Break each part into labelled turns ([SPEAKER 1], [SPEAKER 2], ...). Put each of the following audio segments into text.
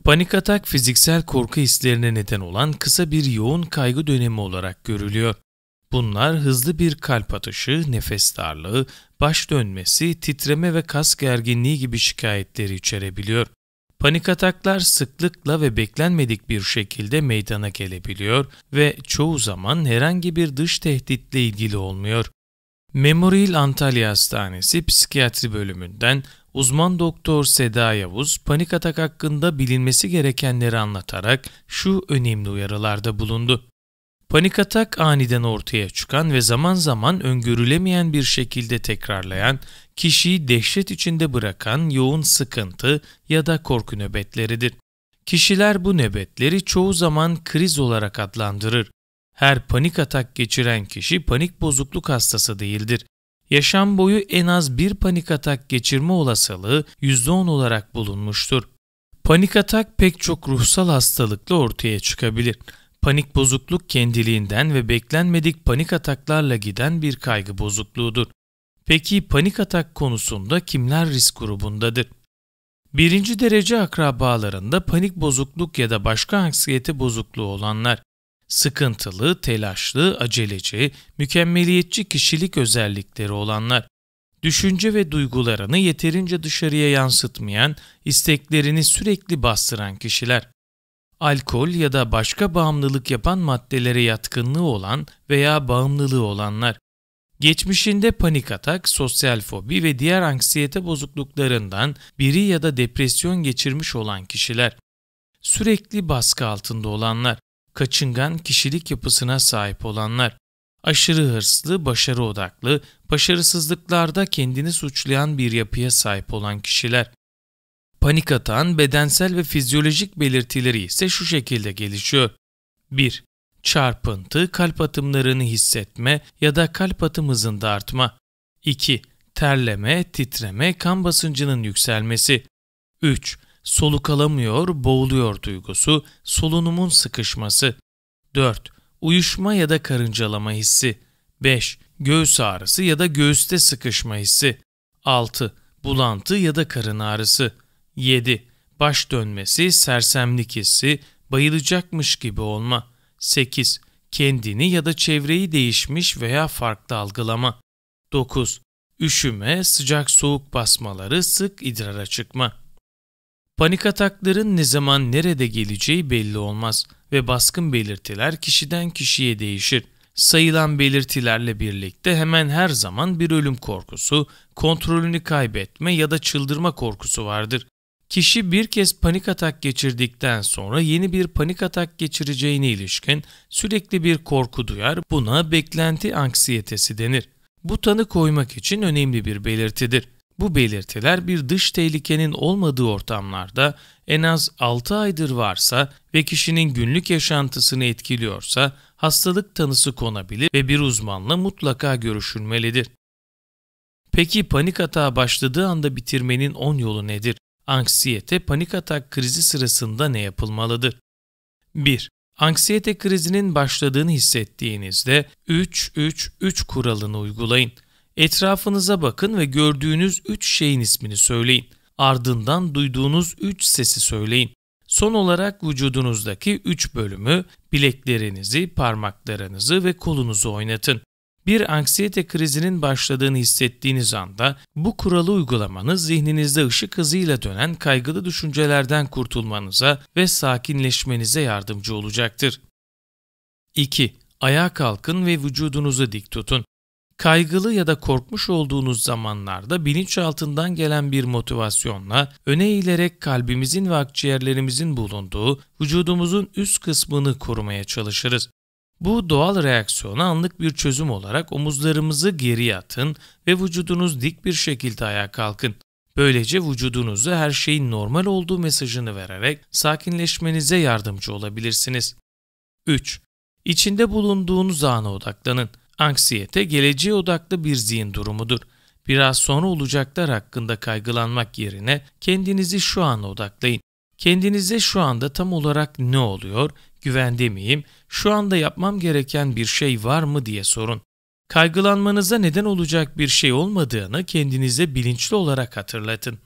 [SPEAKER 1] Panik atak fiziksel korku hislerine neden olan kısa bir yoğun kaygı dönemi olarak görülüyor. Bunlar hızlı bir kalp atışı, nefes darlığı, baş dönmesi, titreme ve kas gerginliği gibi şikayetleri içerebiliyor. Panik ataklar sıklıkla ve beklenmedik bir şekilde meydana gelebiliyor ve çoğu zaman herhangi bir dış tehditle ilgili olmuyor. Memorial Antalya Hastanesi Psikiyatri Bölümünden uzman doktor Seda Yavuz, panik atak hakkında bilinmesi gerekenleri anlatarak şu önemli uyarılarda bulundu. Panik atak aniden ortaya çıkan ve zaman zaman öngörülemeyen bir şekilde tekrarlayan, kişiyi dehşet içinde bırakan yoğun sıkıntı ya da korku nöbetleridir. Kişiler bu nöbetleri çoğu zaman kriz olarak adlandırır. Her panik atak geçiren kişi panik bozukluk hastası değildir. Yaşam boyu en az bir panik atak geçirme olasılığı %10 olarak bulunmuştur. Panik atak pek çok ruhsal hastalıkla ortaya çıkabilir. Panik bozukluk kendiliğinden ve beklenmedik panik ataklarla giden bir kaygı bozukluğudur. Peki panik atak konusunda kimler risk grubundadır? Birinci derece akrabalarında panik bozukluk ya da başka anksiyete bozukluğu olanlar, sıkıntılı, telaşlı, aceleci, mükemmeliyetçi kişilik özellikleri olanlar, düşünce ve duygularını yeterince dışarıya yansıtmayan, isteklerini sürekli bastıran kişiler, alkol ya da başka bağımlılık yapan maddelere yatkınlığı olan veya bağımlılığı olanlar, geçmişinde panik atak, sosyal fobi ve diğer anksiyete bozukluklarından biri ya da depresyon geçirmiş olan kişiler, sürekli baskı altında olanlar, kaçıngan kişilik yapısına sahip olanlar, aşırı hırslı, başarı odaklı, başarısızlıklarda kendini suçlayan bir yapıya sahip olan kişiler. Panik atağın bedensel ve fizyolojik belirtileri ise şu şekilde gelişiyor. 1. Çarpıntı, kalp atımlarını hissetme ya da kalp atım hızında artma. 2. Terleme, titreme, kan basıncının yükselmesi. 3. Soluk alamıyor, boğuluyor duygusu, solunumun sıkışması. 4. Uyuşma ya da karıncalama hissi. 5. Göğüs ağrısı ya da göğüste sıkışma hissi. 6. Bulantı ya da karın ağrısı. 7. Baş dönmesi, sersemlik hissi, bayılacakmış gibi olma. 8. Kendini ya da çevreyi değişmiş veya farklı algılama. 9. Üşüme, sıcak soğuk basmaları, sık idrara çıkma. Panik atakların ne zaman nerede geleceği belli olmaz ve baskın belirtiler kişiden kişiye değişir. Sayılan belirtilerle birlikte hemen her zaman bir ölüm korkusu, kontrolünü kaybetme ya da çıldırma korkusu vardır. Kişi bir kez panik atak geçirdikten sonra yeni bir panik atak geçireceğine ilişkin sürekli bir korku duyar, buna beklenti anksiyetesi denir. Bu tanı koymak için önemli bir belirtidir. Bu belirtiler bir dış tehlikenin olmadığı ortamlarda en az 6 aydır varsa ve kişinin günlük yaşantısını etkiliyorsa hastalık tanısı konabilir ve bir uzmanla mutlaka görüşülmelidir. Peki panik atağı başladığı anda bitirmenin 10 yolu nedir? Anksiyete, panik atak krizi sırasında ne yapılmalıdır? 1. Anksiyete krizinin başladığını hissettiğinizde 3-3-3 kuralını uygulayın. Etrafınıza bakın ve gördüğünüz 3 şeyin ismini söyleyin. Ardından duyduğunuz 3 sesi söyleyin. Son olarak vücudunuzdaki 3 bölümü, bileklerinizi, parmaklarınızı ve kolunuzu oynatın. Bir anksiyete krizinin başladığını hissettiğiniz anda bu kuralı uygulamanız zihninizde ışık hızıyla dönen kaygılı düşüncelerden kurtulmanıza ve sakinleşmenize yardımcı olacaktır. 2. Ayağa kalkın ve vücudunuzu dik tutun. Kaygılı ya da korkmuş olduğunuz zamanlarda bilinçaltından gelen bir motivasyonla öne eğilerek kalbimizin ve akciğerlerimizin bulunduğu vücudumuzun üst kısmını korumaya çalışırız. Bu doğal reaksiyona anlık bir çözüm olarak omuzlarımızı geriye atın ve vücudunuz dik bir şekilde ayağa kalkın. Böylece vücudunuza her şeyin normal olduğu mesajını vererek sakinleşmenize yardımcı olabilirsiniz. 3. İçinde bulunduğunuz ana odaklanın. Anksiyete geleceğe odaklı bir zihin durumudur. Biraz sonra olacaklar hakkında kaygılanmak yerine kendinizi şu ana odaklayın. Kendinize şu anda tam olarak ne oluyor, güvende miyim, şu anda yapmam gereken bir şey var mı diye sorun. Kaygılanmanıza neden olacak bir şey olmadığını kendinize bilinçli olarak hatırlatın.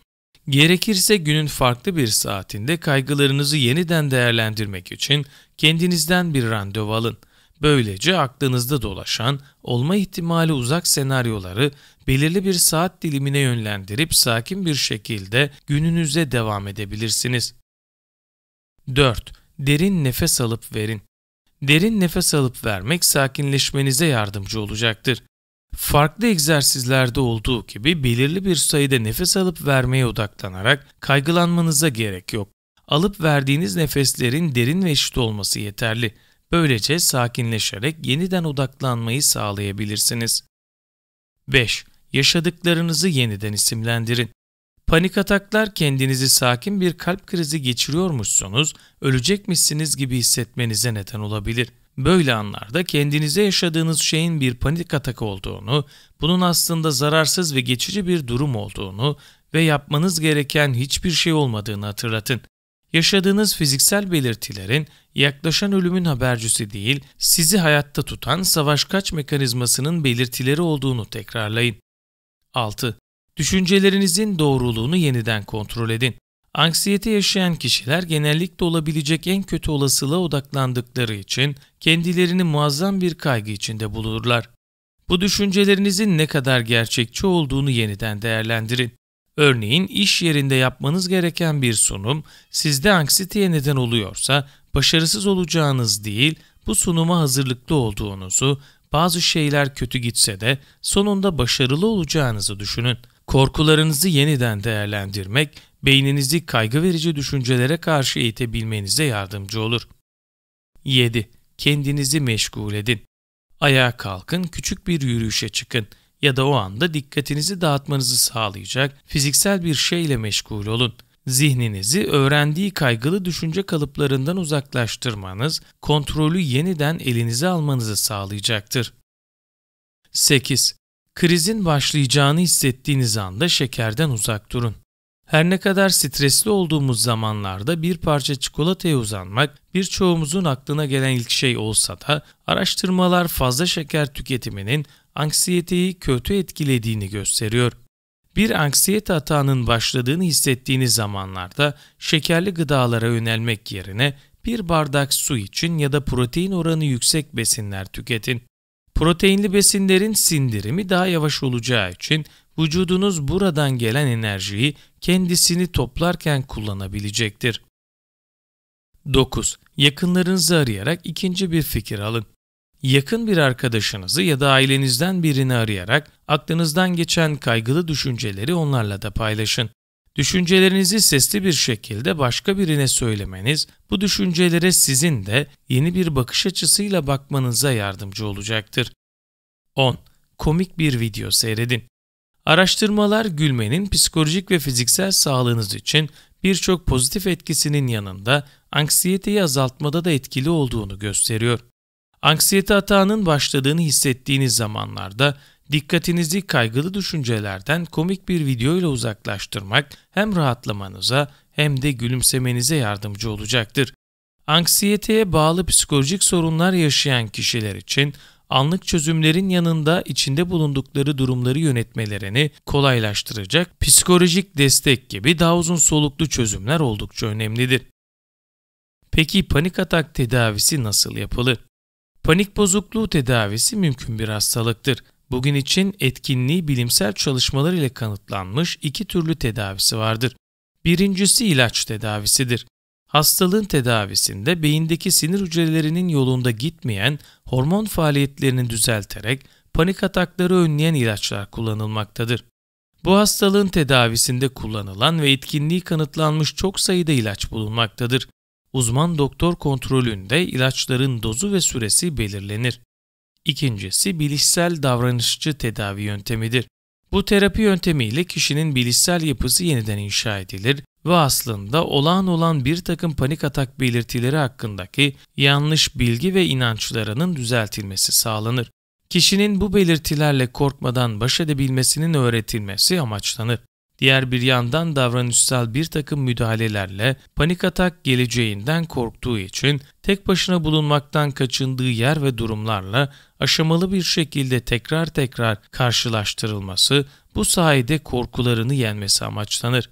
[SPEAKER 1] Gerekirse günün farklı bir saatinde kaygılarınızı yeniden değerlendirmek için kendinizden bir randevu alın. Böylece aklınızda dolaşan, olma ihtimali uzak senaryoları belirli bir saat dilimine yönlendirip sakin bir şekilde gününüze devam edebilirsiniz. 4. Derin nefes alıp verin. Derin nefes alıp vermek sakinleşmenize yardımcı olacaktır. Farklı egzersizlerde olduğu gibi belirli bir sayıda nefes alıp vermeye odaklanarak kaygılanmanıza gerek yok. Alıp verdiğiniz nefeslerin derin ve eşit olması yeterli. Böylece sakinleşerek yeniden odaklanmayı sağlayabilirsiniz. 5. Yaşadıklarınızı yeniden isimlendirin. Panik ataklar kendinizi sakin bir kalp krizi geçiriyormuşsunuz, ölecekmişsiniz gibi hissetmenize neden olabilir. Böyle anlarda kendinize yaşadığınız şeyin bir panik atak olduğunu, bunun aslında zararsız ve geçici bir durum olduğunu ve yapmanız gereken hiçbir şey olmadığını hatırlatın. Yaşadığınız fiziksel belirtilerin yaklaşan ölümün habercisi değil, sizi hayatta tutan savaş kaç mekanizmasının belirtileri olduğunu tekrarlayın. 6. Düşüncelerinizin doğruluğunu yeniden kontrol edin. Anksiyete yaşayan kişiler genellikle olabilecek en kötü olasılığa odaklandıkları için kendilerini muazzam bir kaygı içinde bulurlar. Bu düşüncelerinizin ne kadar gerçekçi olduğunu yeniden değerlendirin. Örneğin iş yerinde yapmanız gereken bir sunum sizde anksiyeteye neden oluyorsa başarısız olacağınız değil, bu sunuma hazırlıklı olduğunuzu, bazı şeyler kötü gitse de sonunda başarılı olacağınızı düşünün. Korkularınızı yeniden değerlendirmek, beyninizi kaygı verici düşüncelere karşı eğitebilmenize yardımcı olur. 7. Kendinizi meşgul edin. Ayağa kalkın, küçük bir yürüyüşe çıkın ya da o anda dikkatinizi dağıtmanızı sağlayacak fiziksel bir şeyle meşgul olun. Zihninizi öğrendiği kaygılı düşünce kalıplarından uzaklaştırmanız, kontrolü yeniden elinize almanızı sağlayacaktır. 8. Krizin başlayacağını hissettiğiniz anda şekerden uzak durun. Her ne kadar stresli olduğumuz zamanlarda bir parça çikolataya uzanmak birçoğumuzun aklına gelen ilk şey olsa da araştırmalar fazla şeker tüketiminin anksiyeteyi kötü etkilediğini gösteriyor. Bir anksiyete atağının başladığını hissettiğiniz zamanlarda şekerli gıdalara yönelmek yerine bir bardak su için ya da protein oranı yüksek besinler tüketin. Proteinli besinlerin sindirimi daha yavaş olacağı için vücudunuz buradan gelen enerjiyi kendisini toplarken kullanabilecektir. 9. Yakınlarınızı arayarak ikinci bir fikir alın. Yakın bir arkadaşınızı ya da ailenizden birini arayarak aklınızdan geçen kaygılı düşünceleri onlarla da paylaşın. Düşüncelerinizi sesli bir şekilde başka birine söylemeniz, bu düşüncelere sizin de yeni bir bakış açısıyla bakmanıza yardımcı olacaktır. 10. Komik bir video seyredin. Araştırmalar gülmenin psikolojik ve fiziksel sağlığınız için birçok pozitif etkisinin yanında anksiyeteyi azaltmada da etkili olduğunu gösteriyor. Anksiyete atağının başladığını hissettiğiniz zamanlarda dikkatinizi kaygılı düşüncelerden komik bir video ile uzaklaştırmak hem rahatlamanıza hem de gülümsemenize yardımcı olacaktır. Anksiyeteye bağlı psikolojik sorunlar yaşayan kişiler için anlık çözümlerin yanında içinde bulundukları durumları yönetmelerini kolaylaştıracak psikolojik destek gibi daha uzun soluklu çözümler oldukça önemlidir. Peki panik atak tedavisi nasıl yapılır? Panik bozukluğu tedavisi mümkün bir hastalıktır. Bugün için etkinliği bilimsel çalışmalar ile kanıtlanmış iki türlü tedavisi vardır. Birincisi ilaç tedavisidir. Hastalığın tedavisinde beyindeki sinir hücrelerinin yolunda gitmeyen hormon faaliyetlerini düzelterek panik atakları önleyen ilaçlar kullanılmaktadır. Bu hastalığın tedavisinde kullanılan ve etkinliği kanıtlanmış çok sayıda ilaç bulunmaktadır. Uzman doktor kontrolünde ilaçların dozu ve süresi belirlenir. İkincisi bilişsel davranışçı tedavi yöntemidir. Bu terapi yöntemiyle kişinin bilişsel yapısı yeniden inşa edilir ve aslında olağan olan bir takım panik atak belirtileri hakkındaki yanlış bilgi ve inançlarının düzeltilmesi sağlanır. Kişinin bu belirtilerle korkmadan baş edebilmesinin öğretilmesi amaçlanır. Diğer bir yandan davranışsal bir takım müdahalelerle panik atak geleceğinden korktuğu için tek başına bulunmaktan kaçındığı yer ve durumlarla aşamalı bir şekilde tekrar karşılaştırılması, bu sayede korkularını yenmesi amaçlanır.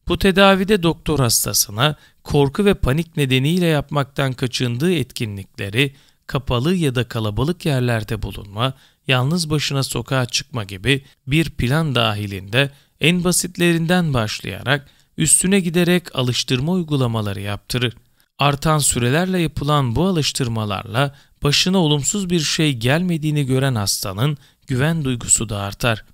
[SPEAKER 1] Bu tedavide doktor hastasına korku ve panik nedeniyle yapmaktan kaçındığı etkinlikleri, kapalı ya da kalabalık yerlerde bulunma, yalnız başına sokağa çıkma gibi bir plan dahilinde en basitlerinden başlayarak üstüne giderek alıştırma uygulamaları yaptırır. Artan sürelerle yapılan bu alıştırmalarla başına olumsuz bir şey gelmediğini gören hastanın güven duygusu da artar.